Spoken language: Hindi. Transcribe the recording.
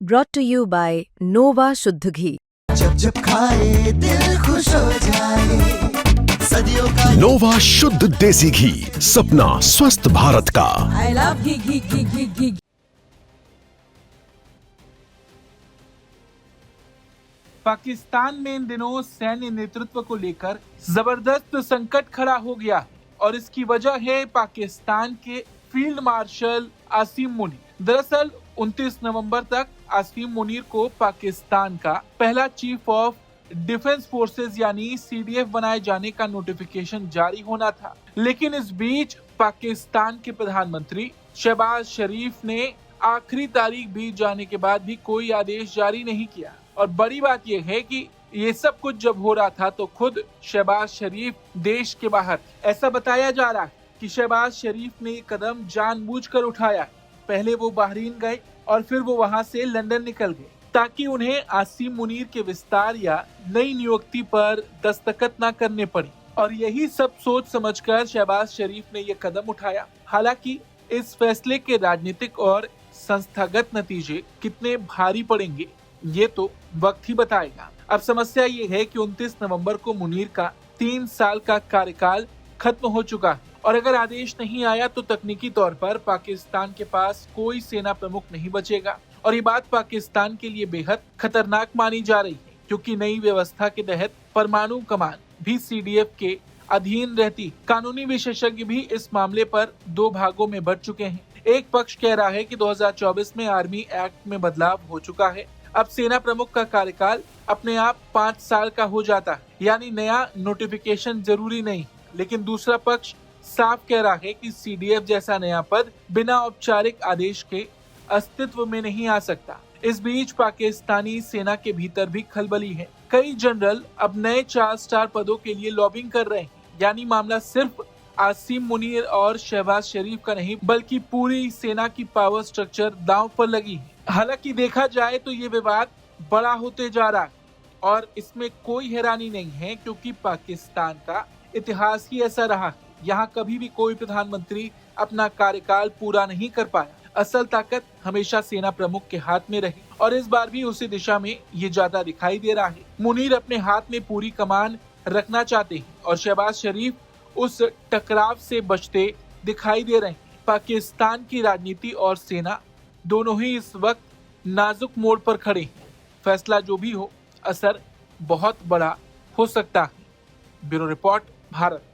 brought to you by Nova शुद्ध घी। जब जब खाए दिल खुश हो जाए, सदियों का नोवा शुद्ध देसी घी, सपना स्वस्थ भारत का। I love घी घी घी घी घी। पाकिस्तान में इन दिनों सैन्य नेतृत्व को लेकर जबरदस्त संकट खड़ा हो गया और इसकी वजह है पाकिस्तान के फील्ड मार्शल आसिम मुनीर। दरअसल 29 नवंबर तक आसिम मुनीर को पाकिस्तान का पहला चीफ ऑफ डिफेंस फोर्सेस यानी सीडीएफ बनाए जाने का नोटिफिकेशन जारी होना था, लेकिन इस बीच पाकिस्तान के प्रधानमंत्री शहबाज शरीफ ने आखिरी तारीख बीत जाने के बाद भी कोई आदेश जारी नहीं किया। और बड़ी बात यह है कि ये सब कुछ जब हो रहा था तो खुद शहबाज शरीफ देश के बाहर। ऐसा बताया जा रहा है कि शहबाज शरीफ ने ये कदम जानबूझकर उठाया। पहले वो बहरीन गए और फिर वो वहां से लंदन निकल गए ताकि उन्हें आसिम मुनीर के विस्तार या नई नियुक्ति पर दस्तखत न करने पड़ी। और यही सब सोच समझकर शहबाज शरीफ ने ये कदम उठाया। हालांकि इस फैसले के राजनीतिक और संस्थागत नतीजे कितने भारी पड़ेंगे ये तो वक्त ही बताएगा। अब समस्या ये है कि 29 नवंबर को मुनीर का 3 साल का कार्यकाल खत्म हो चुका है और अगर आदेश नहीं आया तो तकनीकी तौर पर पाकिस्तान के पास कोई सेना प्रमुख नहीं बचेगा। और ये बात पाकिस्तान के लिए बेहद खतरनाक मानी जा रही है, क्योंकि नई व्यवस्था के तहत परमाणु कमान भी सीडीएफ के अधीन रहती। कानूनी विशेषज्ञ भी इस मामले पर 2 भागों में बंट चुके हैं। एक पक्ष कह रहा है कि 2024 में आर्मी एक्ट में बदलाव हो चुका है, अब सेना प्रमुख का कार्यकाल अपने आप 5 साल का हो जाता है, यानी नया नोटिफिकेशन जरूरी नहीं। लेकिन दूसरा पक्ष साफ कह रहा है कि सीडीएफ जैसा नया पद बिना औपचारिक आदेश के अस्तित्व में नहीं आ सकता। इस बीच पाकिस्तानी सेना के भीतर भी खलबली है। कई जनरल अब नए 4 स्टार पदों के लिए लॉबिंग कर रहे हैं, यानी मामला सिर्फ आसिम मुनीर और शहबाज शरीफ का नहीं बल्कि पूरी सेना की पावर स्ट्रक्चर दांव पर लगी है। हालांकि देखा जाए तो ये विवाद बड़ा होते जा रहा है और इसमें कोई हैरानी नहीं है, क्योंकि पाकिस्तान का इतिहास ही ऐसा रहा है। यहाँ कभी भी कोई प्रधानमंत्री अपना कार्यकाल पूरा नहीं कर पाया। असल ताकत हमेशा सेना प्रमुख के हाथ में रही और इस बार भी उसी दिशा में ये ज्यादा दिखाई दे रहा है। मुनीर अपने हाथ में पूरी कमान रखना चाहते हैं और शहबाज शरीफ उस टकराव से बचते दिखाई दे रहे हैं। पाकिस्तान की राजनीति और सेना दोनों ही इस वक्त नाजुक मोड़ पर खड़े हैं। फैसला जो भी हो, असर बहुत बड़ा हो सकता है। Bureau report, Bharat.